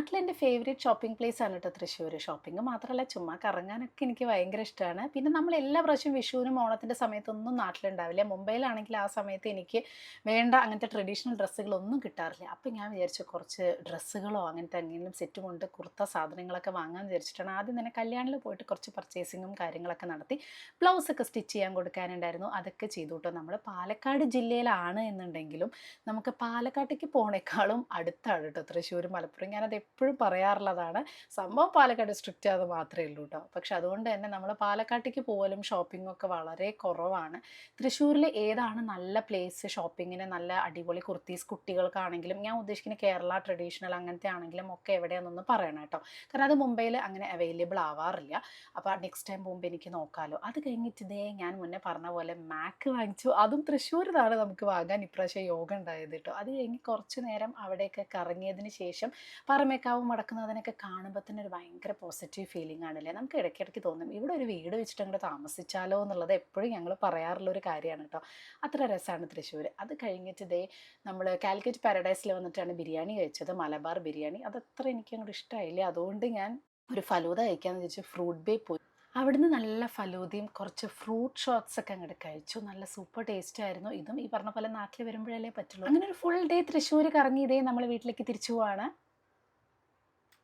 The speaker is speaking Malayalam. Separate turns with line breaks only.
നാട്ടിലെൻ്റെ ഫേവറേറ്റ് ഷോപ്പിംഗ് പ്ലേസ് ആണ് കേട്ടോ തൃശ്ശൂർ. ഷോപ്പിംഗ് മാത്രമല്ല ചുമ്മാ കറങ്ങാനൊക്കെ എനിക്ക് ഭയങ്കര ഇഷ്ടമാണ്. പിന്നെ നമ്മൾ എല്ലാ പ്രാവശ്യം വിഷുവിനും ഓണത്തിൻ്റെ സമയത്തൊന്നും നാട്ടിലുണ്ടാവില്ല. മുംബൈയിലാണെങ്കിൽ ആ സമയത്ത് എനിക്ക് വേണ്ട അങ്ങനത്തെ ട്രഡീഷണൽ ഡ്രസ്സുകളൊന്നും കിട്ടാറില്ല. അപ്പം ഞാൻ വിചാരിച്ചു കുറച്ച് ഡ്രസ്സുകളോ അങ്ങനത്തെ എന്തെങ്കിലും സെറ്റ് കൊണ്ട് കുർത്ത സാധനങ്ങളൊക്കെ വാങ്ങാമെന്ന് വിചാരിച്ചിട്ടാണ് ആദ്യം തന്നെ കല്യാണിൽ പോയിട്ട് കുറച്ച് പർച്ചേസിങ്ങും കാര്യങ്ങളൊക്കെ നടത്തി. ബ്ലൗസൊക്കെ സ്റ്റിച്ച് ചെയ്യാൻ കൊടുക്കാനുണ്ടായിരുന്നു. അതൊക്കെ ചെയ്തു കേട്ടോ. നമ്മൾ പാലക്കാട് ജില്ലയിലാണ് എന്നുണ്ടെങ്കിലും നമുക്ക് പാലക്കാട്ടേക്ക് പോണേക്കാളും അടുത്താണ് കേട്ടോ തൃശ്ശൂർ മലപ്പുറം. ഞാനത് എപ്പോഴും പറയാറുള്ളതാണ്. സംഭവം പാലക്കാട് സ്ട്രിക്റ്റ് അത് മാത്രമേ ഉള്ളൂ കേട്ടോ. പക്ഷെ അതുകൊണ്ട് തന്നെ നമ്മൾ പാലക്കാട്ടേക്ക് പോകലും ഷോപ്പിങ്ങും ഒക്കെ വളരെ കുറവാണ്. തൃശ്ശൂരിൽ ഏതാണ് നല്ല പ്ലേസ് ഷോപ്പിങ്ങിന്, നല്ല അടിപൊളി കുർത്തീസ് കുട്ടികൾക്കാണെങ്കിലും ഞാൻ ഉദ്ദേശിക്കുന്ന കേരള ട്രഡീഷണൽ അങ്ങനത്തെ ആണെങ്കിലും ഒക്കെ എവിടെയാണെന്നൊന്ന് പറയണം കേട്ടോ. കാരണം അത് മുംബൈയിൽ അങ്ങനെ അവൈലബിൾ ആവാറില്ല. അപ്പോൾ നെക്സ്റ്റ് ടൈം പോകുമ്പോൾ എനിക്ക് നോക്കാമല്ലോ. അത് കഴിഞ്ഞിട്ട് ഇതേ ഞാൻ മുന്നേ പറഞ്ഞ പോലെ മാക്ക് വാങ്ങിച്ചു. അതും തൃശ്ശൂരിലാണ് നമുക്ക് വാങ്ങാൻ ഇപ്രാവശ്യം യോഗ ഉണ്ടായത് കേട്ടോ. അത് കഴിഞ്ഞ് കുറച്ച് നേരം അവിടെയൊക്കെ കറങ്ങിയതിന് ശേഷം പറമേക്കാവ് മടക്കുന്നതിനൊക്കെ കാണുമ്പോൾ തന്നെ ഒരു ഭയങ്കര പോസിറ്റീവ് ഫീലിംഗ് ആണല്ലേ. നമുക്ക് ഇടയ്ക്കിടയ്ക്ക് തോന്നും ഇവിടെ ഒരു വീട് വെച്ചിട്ട് അങ്ങോട്ട് താമസിച്ചാലോ എന്നുള്ളത് എപ്പോഴും ഞങ്ങൾ പറയാറുള്ള ഒരു കാര്യമാണ് കേട്ടോ. അത്ര രസമാണ് തൃശ്ശൂർ. അത് കഴിഞ്ഞിട്ട് ഇതേ നമ്മൾ കാലിക്കറ്റ് പാരഡൈസിൽ വന്നിട്ടാണ് ബിരിയാണി കഴിച്ചത്, മലബാർ ബിരിയാണി. അതത്ര എനിക്ക് അങ്ങോട്ട് ഇഷ്ടമായില്ല. അതുകൊണ്ട് ഞാൻ ഒരു ഫലൂദ കഴിക്കാമെന്ന് വെച്ച് ഫ്രൂട്ട് ബേ പോയി. അവിടുന്ന് നല്ല ഫലൂദയും കുറച്ച് ഫ്രൂട്ട് ഷോട്ട്സ് ഒക്കെ അങ്ങോട്ട് കഴിച്ചു. നല്ല സൂപ്പർ ടേസ്റ്റ് ആയിരുന്നു. ഇതും ഈ പറഞ്ഞ പോലെ നാട്ടിൽ വരുമ്പോഴല്ലേ പറ്റുള്ളൂ. അങ്ങനെ ഒരു ഫുൾ ഡേ തൃശ്ശൂർ കറങ്ങി ഇതേ നമ്മൾ വീട്ടിലേക്ക് തിരിച്ചു പോവാണ്.